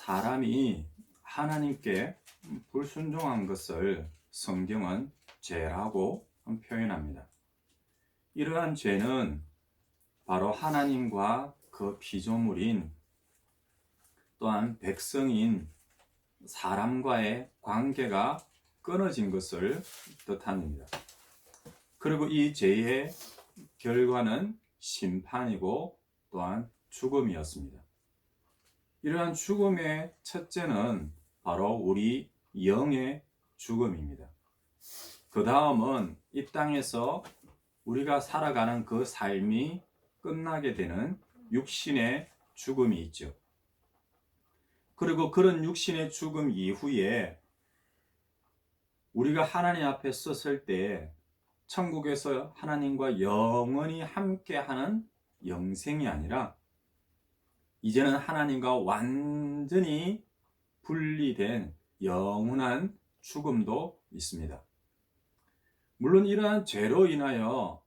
사람이 하나님께 불순종한 것을 성경은 죄라고 표현합니다. 이러한 죄는 바로 하나님과 그 피조물인 또한 백성인 사람과의 관계가 끊어진 것을 뜻합니다. 그리고 이 죄의 결과는 심판이고 또한 죽음이었습니다. 이러한 죽음의 첫째는 바로 우리 영의 죽음입니다. 그 다음은 이 땅에서 우리가 살아가는 그 삶이 끝나게 되는 육신의 죽음이 있죠. 그리고 그런 육신의 죽음 이후에 우리가 하나님 앞에 섰을 때 천국에서 하나님과 영원히 함께하는 영생이 아니라 이제는 하나님과 완전히 분리된 영원한 죽음도 있습니다. 물론 이러한 죄로 인하여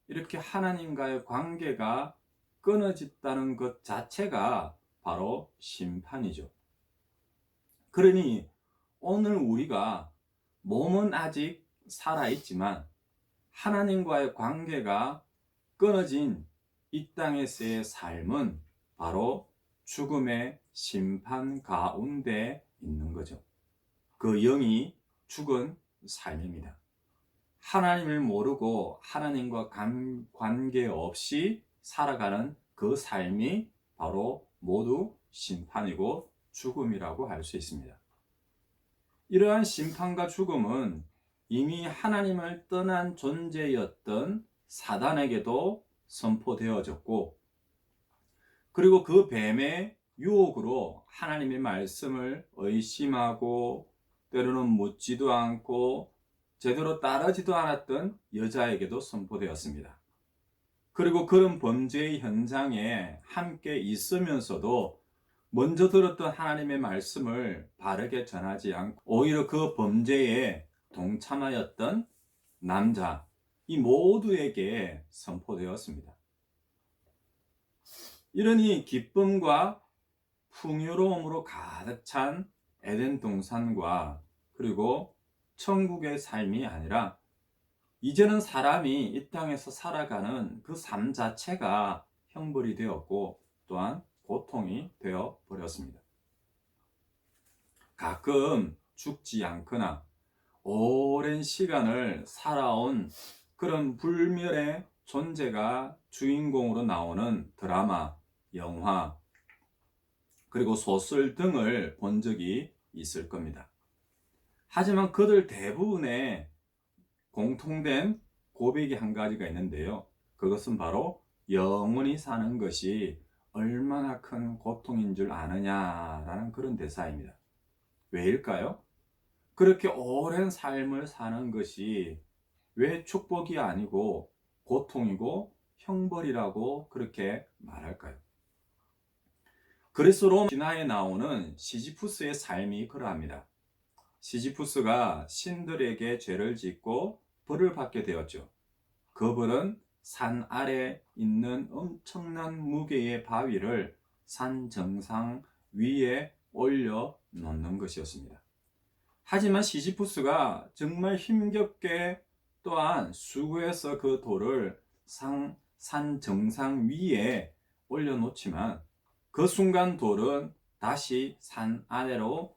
이렇게 하나님과의 관계가 끊어졌다는 것 자체가 바로 심판이죠. 그러니 오늘 우리가 몸은 아직 살아있지만 하나님과의 관계가 끊어진 이 땅에서의 삶은 바로 죽음의 심판 가운데 있는 거죠. 그 영이 죽은 삶입니다. 하나님을 모르고 하나님과 관계없이 살아가는 그 삶이 바로 모두 심판이고 죽음이라고 할 수 있습니다. 이러한 심판과 죽음은 이미 하나님을 떠난 존재였던 사단에게도 선포되어졌고, 그리고 그 뱀의 유혹으로 하나님의 말씀을 의심하고 때로는 묻지도 않고 제대로 따르지도 않았던 여자에게도 선포되었습니다. 그리고 그런 범죄의 현장에 함께 있으면서도 먼저 들었던 하나님의 말씀을 바르게 전하지 않고 오히려 그 범죄에 동참하였던 남자, 이 모두에게 선포되었습니다. 이러니 기쁨과 풍요로움으로 가득 찬 에덴 동산과 그리고 천국의 삶이 아니라 이제는 사람이 이 땅에서 살아가는 그 삶 자체가 형벌이 되었고 또한 고통이 되어 버렸습니다. 가끔 죽지 않거나 오랜 시간을 살아온 그런 불멸의 존재가 주인공으로 나오는 드라마, 영화, 그리고 소설 등을 본 적이 있을 겁니다. 하지만 그들 대부분의 공통된 고백이 한 가지가 있는데요. 그것은 바로 영원히 사는 것이 얼마나 큰 고통인 줄 아느냐라는 그런 대사입니다. 왜일까요? 그렇게 오랜 삶을 사는 것이 왜 축복이 아니고 고통이고 형벌이라고 그렇게 말할까요? 그리스 로마 신화에 나오는 시지푸스의 삶이 그러합니다. 시지푸스가 신들에게 죄를 짓고 벌을 받게 되었죠. 그 벌은 산 아래 있는 엄청난 무게의 바위를 산 정상 위에 올려 놓는 것이었습니다. 하지만 시지푸스가 정말 힘겹게 또한 수고해서 그 돌을 산 정상 위에 올려놓지만 그 순간 돌은 다시 산 아래로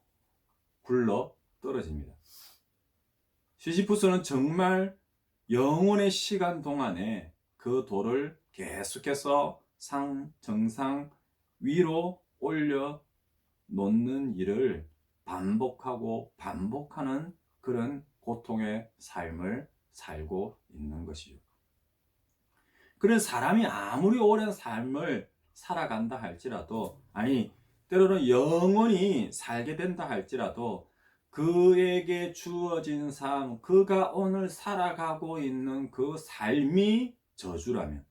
굴러 떨어집니다. 시지푸스는 정말 영원의 시간 동안에 그 돌을 계속해서 산 정상 위로 올려 놓는 일을 반복하고 반복하는 그런 고통의 삶을 살고 있는 것이죠. 그런 사람이 아무리 오랜 삶을 살아간다 할지라도, 아니 때로는 영원히 살게 된다 할지라도 그에게 주어진 삶, 그가 오늘 살아가고 있는 그 삶이 저주라면,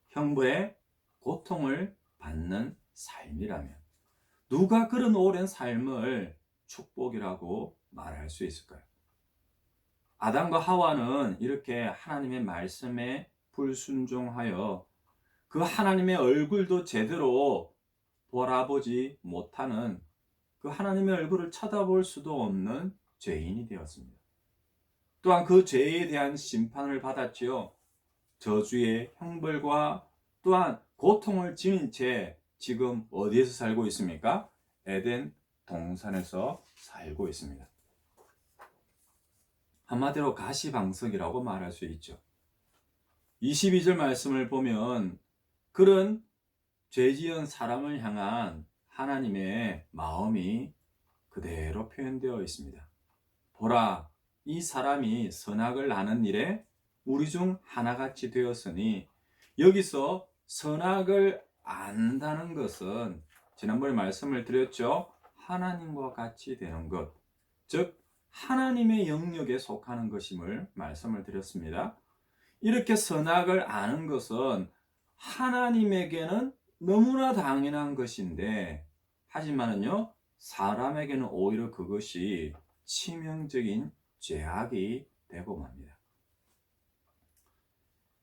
형벌의 고통을 받는 삶이라면 누가 그런 오랜 삶을 축복이라고 말할 수 있을까요? 아담과 하와는 이렇게 하나님의 말씀에 불순종하여 그 하나님의 얼굴도 제대로 바라보지 못하는 그 하나님의 얼굴을 쳐다볼 수도 없는 죄인이 되었습니다. 또한 그 죄에 대한 심판을 받았지요. 저주의 형벌과 또한 고통을 지닌 채 지금 어디에서 살고 있습니까? 에덴 동산에서 살고 있습니다. 한마디로 가시방석이라고 말할 수 있죠. 22절 말씀을 보면 그런 죄지은 사람을 향한 하나님의 마음이 그대로 표현되어 있습니다. 보라, 이 사람이 선악을 아는 일에 우리 중 하나같이 되었으니, 여기서 선악을 안다는 것은 지난번에 말씀을 드렸죠. 하나님과 같이 되는 것, 즉 하나님의 영역에 속하는 것임을 말씀을 드렸습니다. 이렇게 선악을 아는 것은 하나님에게는 너무나 당연한 것인데, 하지만은요, 사람에게는 오히려 그것이 치명적인 죄악이 되고 맙니다.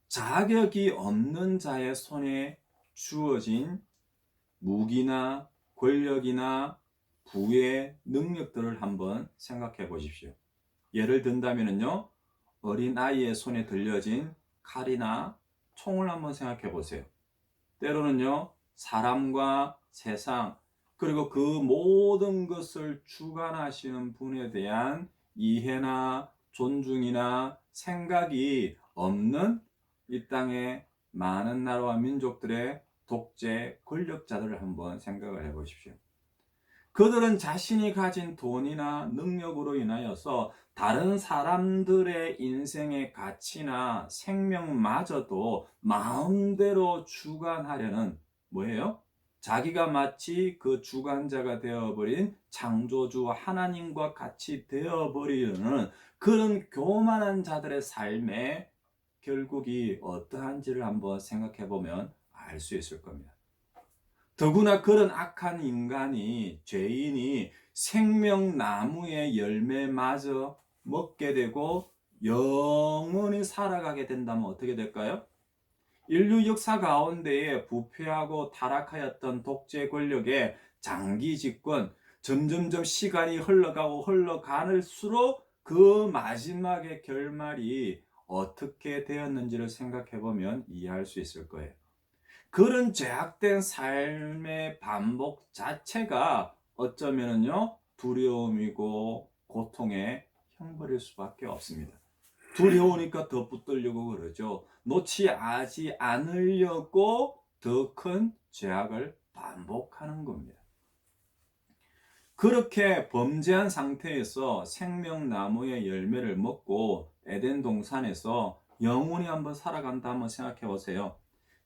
자격이 없는 자의 손에 주어진 무기나 권력이나 부의 능력들을 한번 생각해 보십시오. 예를 든다면요, 어린아이의 손에 들려진 칼이나 총을 한번 생각해 보세요. 때로는요, 사람과 세상, 그리고 그 모든 것을 주관하시는 분에 대한 이해나 존중이나 생각이 없는 이 땅의 많은 나라와 민족들의 독재 권력자들을 한번 생각을 해 보십시오. 그들은 자신이 가진 돈이나 능력으로 인하여서 다른 사람들의 인생의 가치나 생명마저도 마음대로 주관하려는, 뭐예요? 자기가 마치 그 주관자가 되어버린 창조주 하나님과 같이 되어버리려는 그런 교만한 자들의 삶의 결국이 어떠한지를 한번 생각해 보면 알 수 있을 겁니다. 더구나 그런 악한 인간이, 죄인이 생명나무의 열매마저 먹게 되고 영원히 살아가게 된다면 어떻게 될까요? 인류 역사 가운데에 부패하고 타락하였던 독재 권력의 장기 집권, 점점점 시간이 흘러가고 흘러갈수록 그 마지막의 결말이 어떻게 되었는지를 생각해 보면 이해할 수 있을 거예요. 그런 죄악된 삶의 반복 자체가 어쩌면은요, 두려움이고 고통의 형벌일 수밖에 없습니다. 두려우니까 더 붙들려고 그러죠. 놓치지 않으려고 더 큰 죄악을 반복하는 겁니다. 그렇게 범죄한 상태에서 생명나무의 열매를 먹고 에덴 동산에서 영원히 한번 살아간다 한번 생각해 보세요.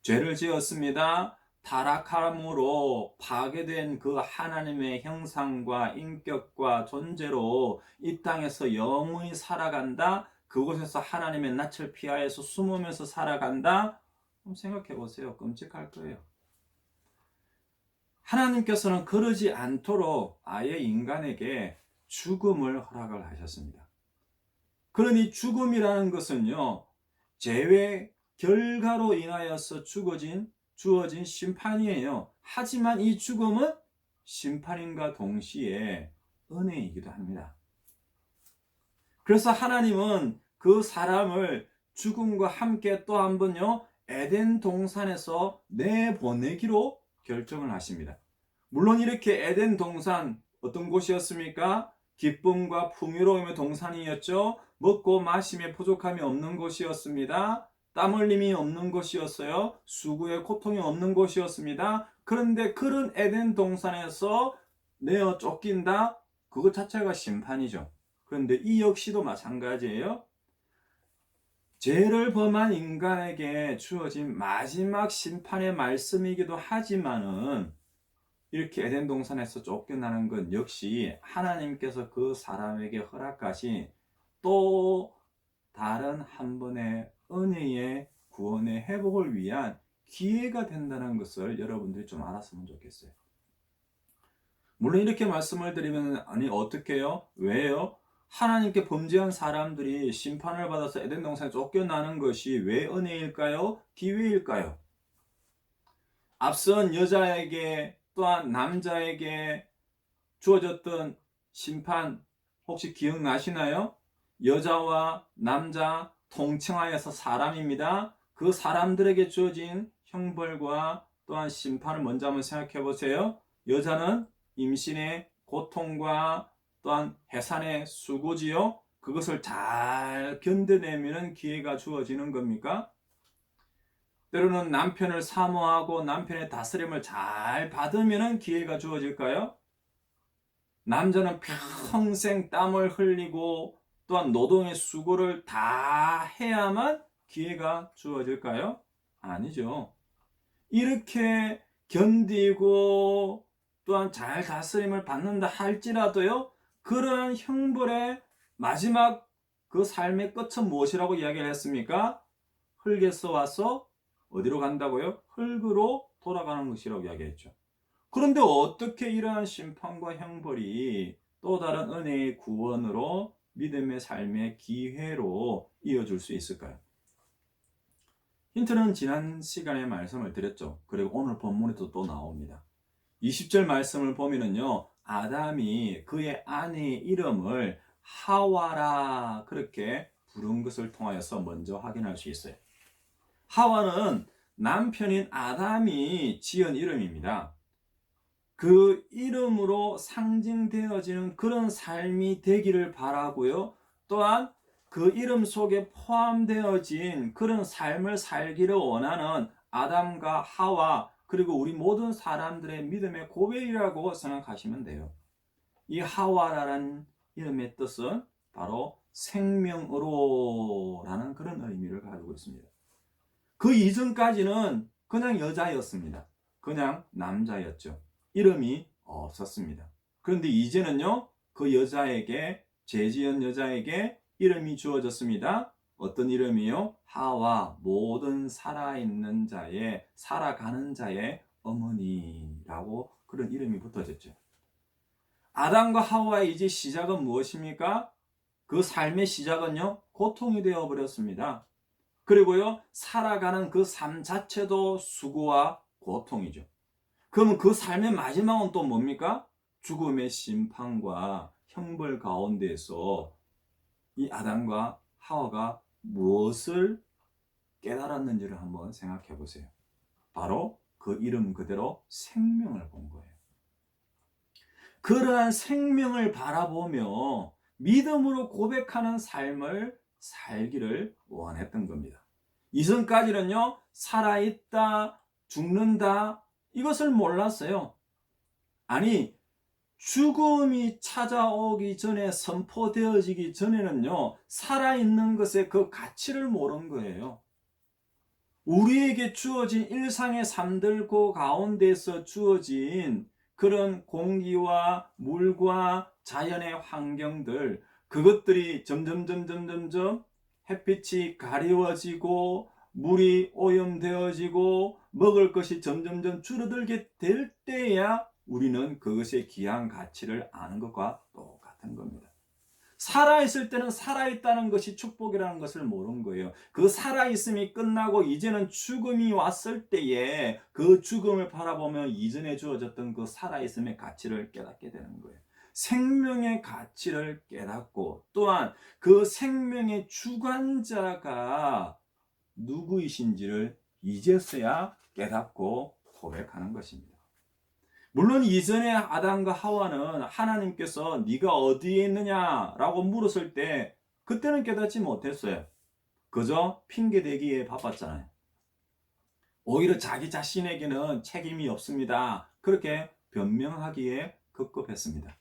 죄를 지었습니다. 타락함으로 파괴된 그 하나님의 형상과 인격과 존재로 이 땅에서 영원히 살아간다. 그곳에서 하나님의 낯을 피하여서 숨으면서 살아간다. 한번 생각해 보세요. 끔찍할 거예요. 하나님께서는 그러지 않도록 아예 인간에게 죽음을 허락을 하셨습니다. 그러니 죽음이라는 것은요, 죄의 결과로 인하여서 주어진 심판이에요. 하지만 이 죽음은 심판인과 동시에 은혜이기도 합니다. 그래서 하나님은 그 사람을 죽음과 함께 또 한 번요, 에덴 동산에서 내보내기로 결정을 하십니다. 물론 이렇게 에덴 동산 어떤 곳이었습니까? 기쁨과 풍요로움의 동산이었죠. 먹고 마심에 부족함이 없는 곳이었습니다. 땀 흘림이 없는 곳이었어요. 수고의 고통이 없는 곳이었습니다. 그런데 그런 에덴 동산에서 내어 쫓긴다? 그것 자체가 심판이죠. 그런데 이 역시도 마찬가지예요. 죄를 범한 인간에게 주어진 마지막 심판의 말씀이기도 하지만은, 이렇게 에덴 동산에서 쫓겨나는 건 역시 하나님께서 그 사람에게 허락하신 또 다른 한 번의 은혜의 구원의 회복을 위한 기회가 된다는 것을 여러분들이 좀 알았으면 좋겠어요. 물론 이렇게 말씀을 드리면, 아니 어떻게 해요? 왜요? 하나님께 범죄한 사람들이 심판을 받아서 에덴 동산에 쫓겨나는 것이 왜 은혜일까요? 기회일까요? 앞선 여자에게 또한 남자에게 주어졌던 심판 혹시 기억나시나요? 여자와 남자 통칭하여서 사람입니다. 그 사람들에게 주어진 형벌과 또한 심판을 먼저 한번 생각해 보세요. 여자는 임신의 고통과 또한 해산의 수고지요. 그것을 잘 견뎌내면 기회가 주어지는 겁니까? 때로는 남편을 사모하고 남편의 다스림을 잘 받으면 기회가 주어질까요? 남자는 평생 땀을 흘리고 또한 노동의 수고를 다 해야만 기회가 주어질까요? 아니죠. 이렇게 견디고 또한 잘 다스림을 받는다 할지라도요, 그러한 형벌의 마지막 그 삶의 끝은 무엇이라고 이야기를 했습니까? 흙에서 와서 어디로 간다고요? 흙으로 돌아가는 것이라고 이야기했죠. 그런데 어떻게 이러한 심판과 형벌이 또 다른 은혜의 구원으로 믿음의 삶의 기회로 이어질 수 있을까요? 힌트는 지난 시간에 말씀을 드렸죠. 그리고 오늘 본문에도 또 나옵니다. 20절 말씀을 보면은요, 아담이 그의 아내의 이름을 하와라 그렇게 부른 것을 통하여서 먼저 확인할 수 있어요. 하와는 남편인 아담이 지은 이름입니다. 그 이름으로 상징되어지는 그런 삶이 되기를 바라고요. 또한 그 이름 속에 포함되어진 그런 삶을 살기를 원하는 아담과 하와 그리고 우리 모든 사람들의 믿음의 고백이라고 생각하시면 돼요. 이 하와라는 이름의 뜻은 바로 생명으로라는 그런 의미를 가지고 있습니다. 그 이전까지는 그냥 여자였습니다. 그냥 남자였죠. 이름이 없었습니다. 그런데 이제는요, 그 여자에게, 죄지은 여자에게 이름이 주어졌습니다. 어떤 이름이요? 하와, 모든 살아있는 자의, 살아가는 자의 어머니라고 그런 이름이 붙어졌죠. 아담과 하와의 이제 시작은 무엇입니까? 그 삶의 시작은요, 고통이 되어버렸습니다. 그리고요, 살아가는 그 삶 자체도 수고와 고통이죠. 그러면 그 삶의 마지막은 또 뭡니까? 죽음의 심판과 형벌 가운데에서 이 아담과 하와가 무엇을 깨달았는지를 한번 생각해 보세요. 바로 그 이름 그대로 생명을 본 거예요. 그러한 생명을 바라보며 믿음으로 고백하는 삶을 살기를 원했던 겁니다. 이전까지는요, 살아있다, 죽는다, 이것을 몰랐어요. 아니, 죽음이 찾아오기 전에 선포되어지기 전에는요, 살아있는 것의 그 가치를 모르는 거예요. 우리에게 주어진 일상의 삶들 그 가운데서 주어진 그런 공기와 물과 자연의 환경들, 그것들이 점점 햇빛이 가려워지고 물이 오염되어지고 먹을 것이 점점 줄어들게 될 때야 우리는 그것의 귀한 가치를 아는 것과 똑같은 겁니다. 살아있을 때는 살아있다는 것이 축복이라는 것을 모르는 거예요. 그 살아있음이 끝나고 이제는 죽음이 왔을 때에 그 죽음을 바라보며 이전에 주어졌던 그 살아있음의 가치를 깨닫게 되는 거예요. 생명의 가치를 깨닫고 또한 그 생명의 주관자가 누구이신지를 이제서야 깨닫고 고백하는 것입니다. 물론 이전에 아담과 하와는 하나님께서 네가 어디에 있느냐라고 물었을 때 그때는 깨닫지 못했어요. 그저 핑계대기에 바빴잖아요. 오히려 자기 자신에게는 책임이 없습니다. 그렇게 변명하기에 급급했습니다.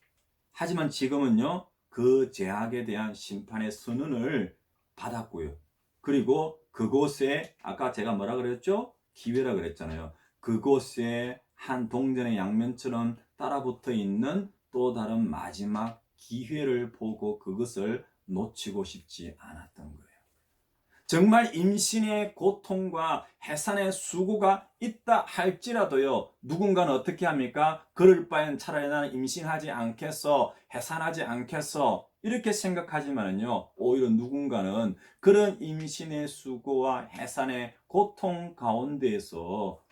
하지만 지금은요, 그 죄악에 대한 심판의 선언을 받았고요. 그리고 그곳에 아까 제가 뭐라 그랬죠? 기회라 그랬잖아요. 그곳에 한 동전의 양면처럼 따라붙어 있는 또 다른 마지막 기회를 보고 그것을 놓치고 싶지 않았던 거예요. 정말 임신의 고통과 해산의 수고가 있다 할지라도요, 누군가는 어떻게 합니까? 그럴 바엔 차라리 나는 임신하지 않겠어, 해산하지 않겠어, 이렇게 생각하지만요, 오히려 누군가는 그런 임신의 수고와 해산의 고통 가운데에서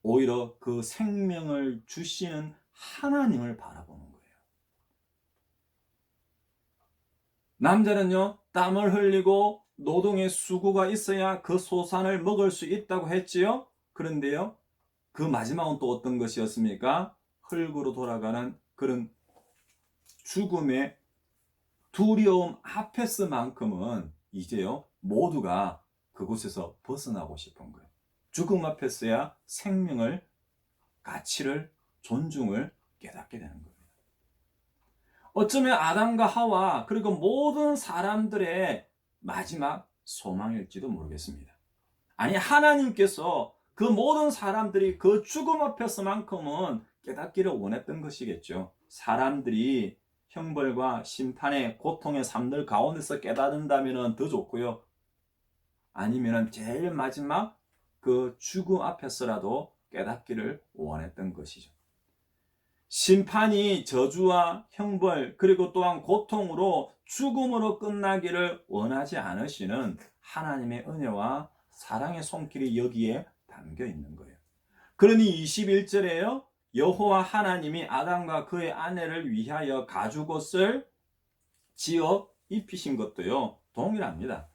오히려 그 생명을 주시는 하나님을 바라보는 거예요. 남자는요, 땀을 흘리고 노동의 수고가 있어야 그 소산을 먹을 수 있다고 했지요. 그런데요, 그 마지막은 또 어떤 것이었습니까? 흙으로 돌아가는 그런 죽음의 두려움 앞에서만큼은 이제요, 모두가 그곳에서 벗어나고 싶은 거예요. 죽음 앞에서야 생명을, 가치를, 존중을 깨닫게 되는 겁니다. 어쩌면 아담과 하와 그리고 모든 사람들의 마지막 소망일지도 모르겠습니다. 아니, 하나님께서 그 모든 사람들이 그 죽음 앞에서만큼은 깨닫기를 원했던 것이겠죠. 사람들이 형벌과 심판의 고통의 삶들 가운데서 깨닫는다면 더 좋고요. 아니면 제일 마지막 그 죽음 앞에서라도 깨닫기를 원했던 것이죠. 심판이 저주와 형벌 그리고 또한 고통으로 죽음으로 끝나기를 원하지 않으시는 하나님의 은혜와 사랑의 손길이 여기에 담겨 있는 거예요. 그러니 21절에요. 여호와 하나님이 아담과 그의 아내를 위하여 가죽옷을 지어 입히신 것도요, 동일합니다.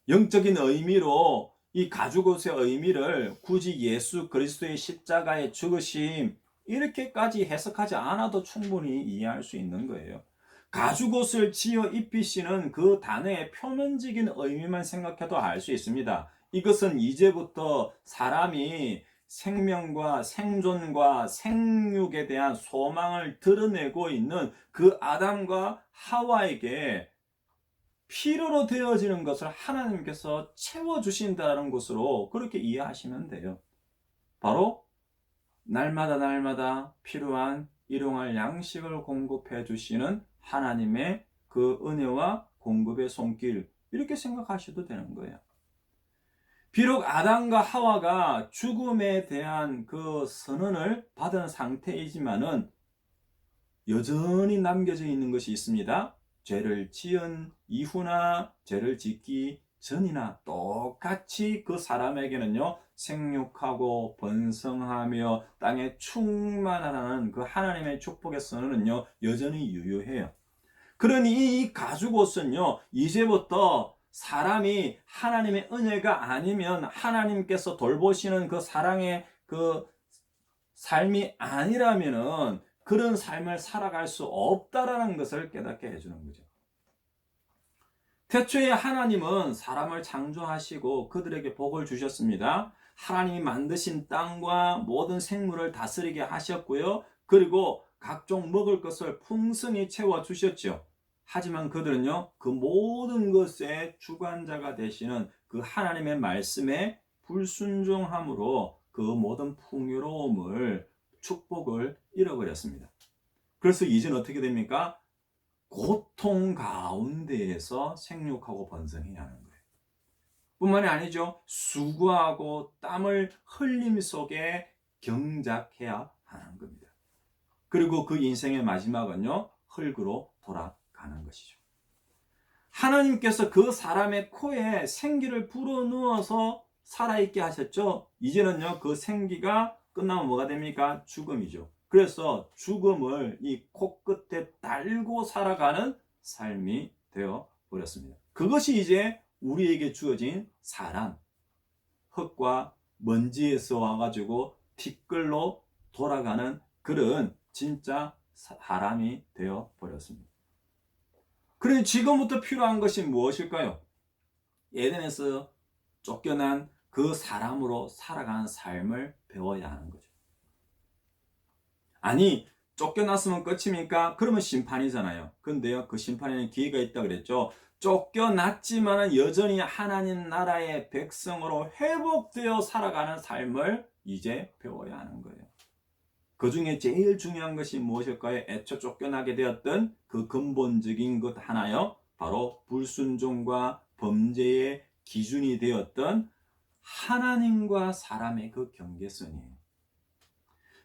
영적인 의미로 이 가죽옷의 의미를 굳이 예수 그리스도의 십자가의 죽으심 이렇게까지 해석하지 않아도 충분히 이해할 수 있는 거예요. 가죽옷을 지어 입히시는 그 단어의 표면적인 의미만 생각해도 알 수 있습니다. 이것은 이제부터 사람이 생명과 생존과 생육에 대한 소망을 드러내고 있는 그 아담과 하와에게 필요로 되어지는 것을 하나님께서 채워주신다는 것으로 그렇게 이해하시면 돼요. 바로 날마다 필요한 일용할 양식을 공급해 주시는 하나님의 그 은혜와 공급의 손길, 이렇게 생각하셔도 되는 거예요. 비록 아담과 하와가 죽음에 대한 그 선언을 받은 상태이지만은 여전히 남겨져 있는 것이 있습니다. 죄를 지은 이후나 죄를 짓기 전이나 똑같이 그 사람에게는요, 생육하고 번성하며 땅에 충만하라는 그 하나님의 축복의 선언은요, 여전히 유효해요. 그러니 이 가죽옷은요, 이제부터 사람이 하나님의 은혜가 아니면 하나님께서 돌보시는 그 사랑의 그 삶이 아니라면은 그런 삶을 살아갈 수 없다라는 것을 깨닫게 해주는 거죠. 태초에 하나님은 사람을 창조하시고 그들에게 복을 주셨습니다. 하나님이 만드신 땅과 모든 생물을 다스리게 하셨고요. 그리고 각종 먹을 것을 풍성히 채워주셨죠. 하지만 그들은요, 그 모든 것의 주관자가 되시는 그 하나님의 말씀에 불순종함으로 그 모든 풍요로움을, 축복을 잃어버렸습니다. 그래서 이제는 어떻게 됩니까? 고통 가운데에서 생육하고 번성해야 하는 거예요. 뿐만이 아니죠. 수고하고 땀을 흘림 속에 경작해야 하는 겁니다. 그리고 그 인생의 마지막은요, 흙으로 돌아가는 것이죠. 하나님께서 그 사람의 코에 생기를 불어넣어서 살아있게 하셨죠. 이제는요, 그 생기가 끝나면 뭐가 됩니까? 죽음이죠. 그래서 죽음을 이 코끝에 달고 살아가는 삶이 되어 버렸습니다. 그것이 이제 우리에게 주어진 사람, 흙과 먼지에서 와가지고 티끌로 돌아가는 그런 진짜 사람이 되어 버렸습니다. 그러니 지금부터 필요한 것이 무엇일까요? 에덴에서 쫓겨난 그 사람으로 살아가는 삶을 배워야 하는 거죠. 아니, 쫓겨났으면 끝입니까? 그러면 심판이잖아요. 근데요, 그 심판에는 기회가 있다 그랬죠. 쫓겨났지만 여전히 하나님 나라의 백성으로 회복되어 살아가는 삶을 이제 배워야 하는 거예요. 그 중에 제일 중요한 것이 무엇일까요? 애초 쫓겨나게 되었던 그 근본적인 것 하나요. 바로 불순종과 범죄의 기준이 되었던 하나님과 사람의 그 경계선이에요.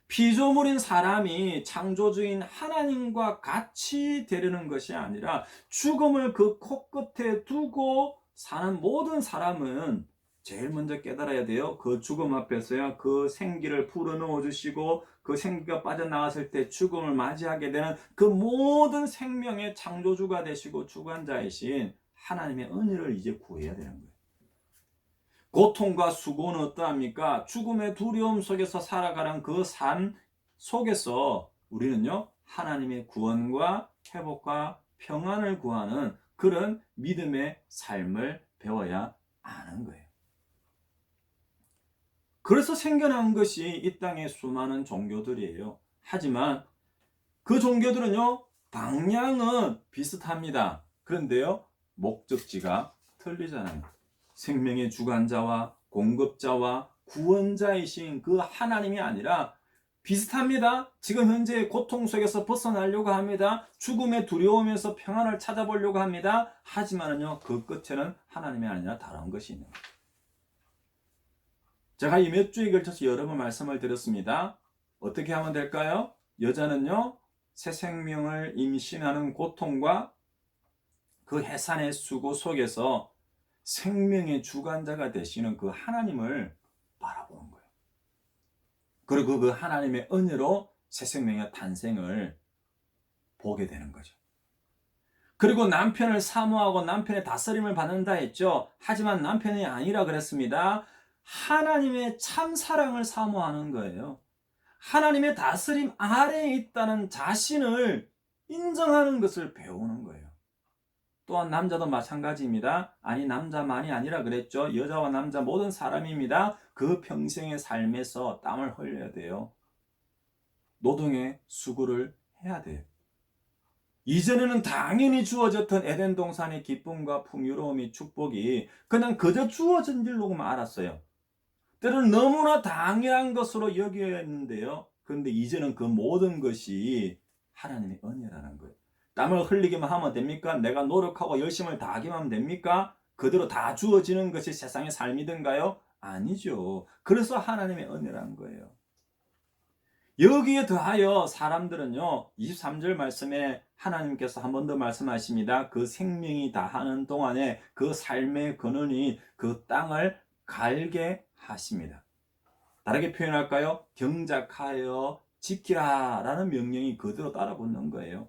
피조물인 사람이 창조주인 하나님과 같이 되려는 것이 아니라 죽음을 그 코끝에 두고 사는 모든 사람은 제일 먼저 깨달아야 돼요. 그 죽음 앞에서야 그 생기를 불어넣어 주시고 그 생기가 빠져나왔을 때 죽음을 맞이하게 되는 그 모든 생명의 창조주가 되시고 주관자이신 하나님의 은혜를 이제 구해야 되는 거예요. 고통과 수고는 어떠합니까? 죽음의 두려움 속에서 살아가는 그 삶 속에서 우리는요, 하나님의 구원과 회복과 평안을 구하는 그런 믿음의 삶을 배워야 하는 거예요. 그래서 생겨난 것이 이 땅의 수많은 종교들이에요. 하지만 그 종교들은요, 방향은 비슷합니다. 그런데요, 목적지가 틀리잖아요. 생명의 주관자와 공급자와 구원자이신 그 하나님이 아니라 비슷합니다. 지금 현재 고통 속에서 벗어나려고 합니다. 죽음의 두려움에서 평안을 찾아보려고 합니다. 하지만은요, 그 끝에는 하나님이 아니라 다른 것이 있는 거예요. 제가 이 몇 주에 걸쳐서 여러 번 말씀을 드렸습니다. 어떻게 하면 될까요? 여자는요, 새 생명을 임신하는 고통과 그 해산의 수고 속에서 생명의 주관자가 되시는 그 하나님을 바라보는 거예요. 그리고 그 하나님의 은혜로 새 생명의 탄생을 보게 되는 거죠. 그리고 남편을 사모하고 남편의 다스림을 받는다 했죠. 하지만 남편이 아니라 그랬습니다. 하나님의 참 사랑을 사모하는 거예요. 하나님의 다스림 아래에 있다는 자신을 인정하는 것을 배우는 거예요. 또한 남자도 마찬가지입니다. 아니, 남자만이 아니라 그랬죠. 여자와 남자 모든 사람입니다. 그 평생의 삶에서 땀을 흘려야 돼요. 노동의 수고를 해야 돼요. 이전에는 당연히 주어졌던 에덴 동산의 기쁨과 풍요로움이 축복이 그냥 그저 주어진 줄로만 알았어요. 때로는 너무나 당연한 것으로 여겼는데요. 그런데 이제는 그 모든 것이 하나님의 은혜라는 거예요. 땀을 흘리기만 하면 됩니까? 내가 노력하고 열심을 다하기만 하면 됩니까? 그대로 다 주어지는 것이 세상의 삶이든가요? 아니죠. 그래서 하나님의 은혜라는 거예요. 여기에 더하여 사람들은요, 23절 말씀에 하나님께서 한 번 더 말씀하십니다. 그 생명이 다하는 동안에 그 삶의 근원이 그 땅을 갈게 하십니다. 다르게 표현할까요? 경작하여 지키라 라는 명령이 그대로 따라붙는 거예요.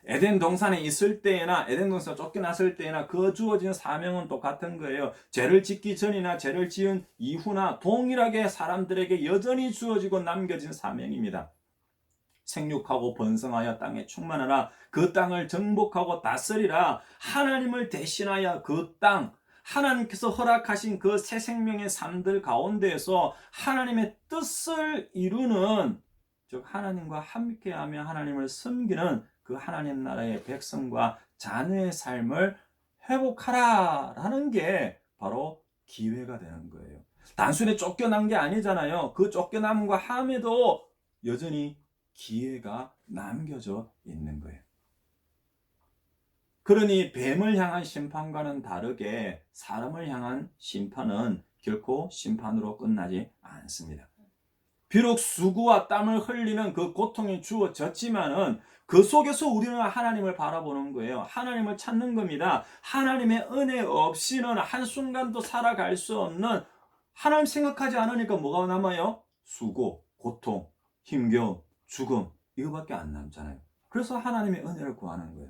에덴 동산에 있을 때나 에덴 동산에 쫓겨났을 때나 그 주어진 사명은 똑같은 거예요. 죄를 짓기 전이나 죄를 지은 이후나 동일하게 사람들에게 여전히 주어지고 남겨진 사명입니다. 생육하고 번성하여 땅에 충만하라. 그 땅을 정복하고 다스리라. 하나님을 대신하여 그 땅, 하나님께서 허락하신 그 새 생명의 삶들 가운데에서 하나님의 뜻을 이루는, 즉 하나님과 함께하며 하나님을 섬기는 그 하나님 나라의 백성과 자녀의 삶을 회복하라라는 게 바로 기회가 되는 거예요. 단순히 쫓겨난 게 아니잖아요. 그 쫓겨남과 함에도 여전히 기회가 남겨져 있는 거예요. 그러니 뱀을 향한 심판과는 다르게 사람을 향한 심판은 결코 심판으로 끝나지 않습니다. 비록 수고와 땀을 흘리는 그 고통이 주어졌지만은 그 속에서 우리는 하나님을 바라보는 거예요. 하나님을 찾는 겁니다. 하나님의 은혜 없이는 한순간도 살아갈 수 없는, 하나님 생각하지 않으니까 뭐가 남아요? 수고, 고통, 힘겨움, 죽음, 이거밖에 안 남잖아요. 그래서 하나님의 은혜를 구하는 거예요.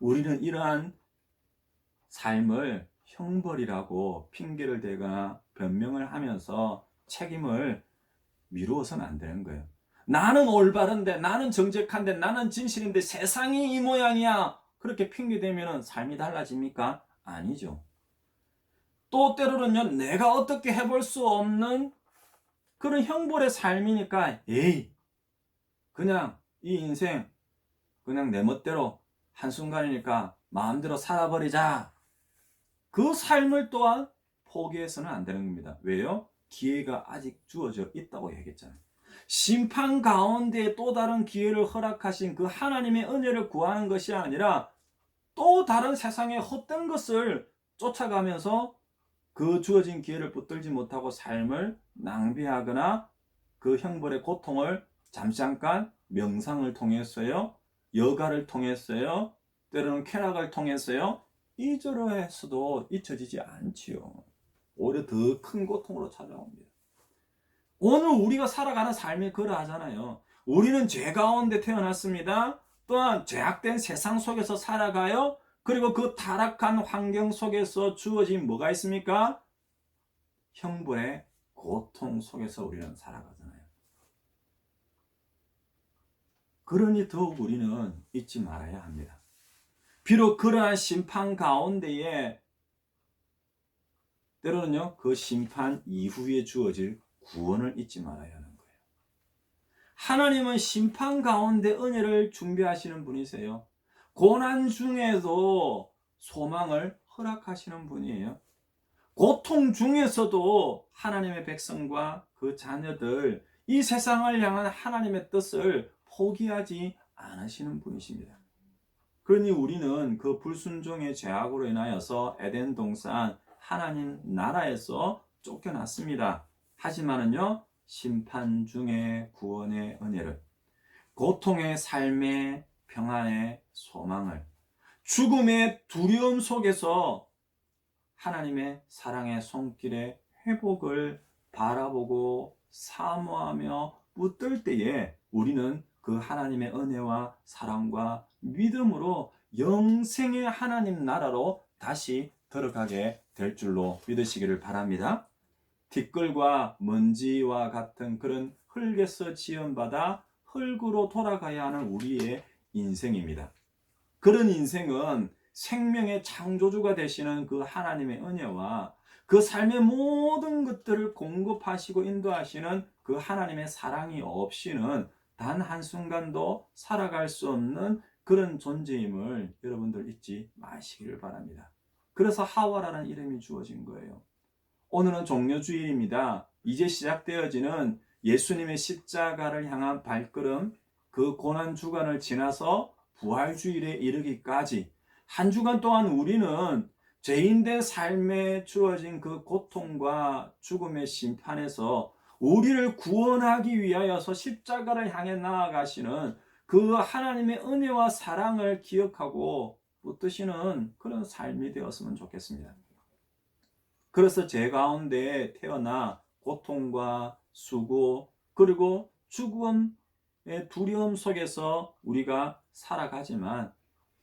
우리는 이러한 삶을 형벌이라고 핑계를 대거나 변명을 하면서 책임을 미루어서는 안 되는 거예요. 나는 올바른데, 나는 정직한데, 나는 진실인데 세상이 이 모양이야. 그렇게 핑계대면 삶이 달라집니까? 아니죠. 또 때로는요, 내가 어떻게 해볼 수 없는 그런 형벌의 삶이니까, 에이, 그냥 이 인생 그냥 내 멋대로 한순간이니까 마음대로 살아버리자. 그 삶을 또한 포기해서는 안 되는 겁니다. 왜요? 기회가 아직 주어져 있다고 얘기했잖아요. 심판 가운데 또 다른 기회를 허락하신 그 하나님의 은혜를 구하는 것이 아니라 또 다른 세상의 헛된 것을 쫓아가면서 그 주어진 기회를 붙들지 못하고 삶을 낭비하거나 그 형벌의 고통을 잠깐 명상을 통해서요, 여가를 통해서요, 때로는 쾌락을 통해서요, 이저로 해서도 잊혀지지 않지요. 오히려 더 큰 고통으로 찾아옵니다. 오늘 우리가 살아가는 삶이 그러하잖아요. 우리는 죄 가운데 태어났습니다. 또한 죄악된 세상 속에서 살아가요. 그리고 그 타락한 환경 속에서 주어진 뭐가 있습니까? 형벌의 고통 속에서 우리는 살아가잖아요. 그러니 더욱 우리는 잊지 말아야 합니다. 비록 그러한 심판 가운데에 때로는요, 그 심판 이후에 주어질 구원을 잊지 말아야 하는 거예요. 하나님은 심판 가운데 은혜를 준비하시는 분이세요. 고난 중에도 소망을 허락하시는 분이에요. 고통 중에서도 하나님의 백성과 그 자녀들, 이 세상을 향한 하나님의 뜻을 포기하지 않으시는 분이십니다. 그러니 우리는 그 불순종의 죄악으로 인하여서 에덴 동산 하나님 나라에서 쫓겨났습니다. 하지만은요, 심판 중에 구원의 은혜를, 고통의 삶의 평안의 소망을, 죽음의 두려움 속에서 하나님의 사랑의 손길의 회복을 바라보고 사모하며 붙들 때에 우리는 그 하나님의 은혜와 사랑과 믿음으로 영생의 하나님 나라로 다시 들어가게 될 줄로 믿으시기를 바랍니다. 티끌과 먼지와 같은 그런 흙에서 지음받아 흙으로 돌아가야 하는 우리의 인생입니다. 그런 인생은 생명의 창조주가 되시는 그 하나님의 은혜와 그 삶의 모든 것들을 공급하시고 인도하시는 그 하나님의 사랑이 없이는 단 한순간도 살아갈 수 없는 그런 존재임을 여러분들 잊지 마시기를 바랍니다. 그래서 하와라는 이름이 주어진 거예요. 오늘은 종료주일입니다. 이제 시작되어지는 예수님의 십자가를 향한 발걸음, 그 고난주간을 지나서 부활주일에 이르기까지 한 주간 동안 우리는 죄인된 삶에 주어진 그 고통과 죽음의 심판에서 우리를 구원하기 위하여서 십자가를 향해 나아가시는 그 하나님의 은혜와 사랑을 기억하고 붙드시는 그런 삶이 되었으면 좋겠습니다. 그래서 죄 가운데 태어나 고통과 수고 그리고 죽음의 두려움 속에서 우리가 살아가지만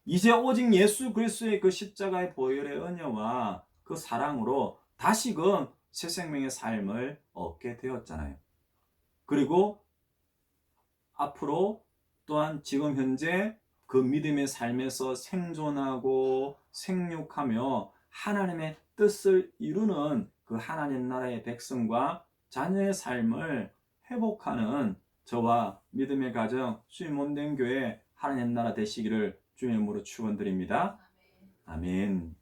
이제 오직 예수 그리스도의 그 십자가의 보혈의 은혜와 그 사랑으로 다시금 새 생명의 삶을 얻게 되었잖아요. 그리고 앞으로 또한 지금 현재 그 믿음의 삶에서 생존하고 생육하며 하나님의 뜻을 이루는 그 하나님 나라의 백성과 자녀의 삶을 회복하는 저와 믿음의 가정 주의 몸된 교회 하나님 나라 되시기를 주의 이름으로 축원드립니다. 아멘.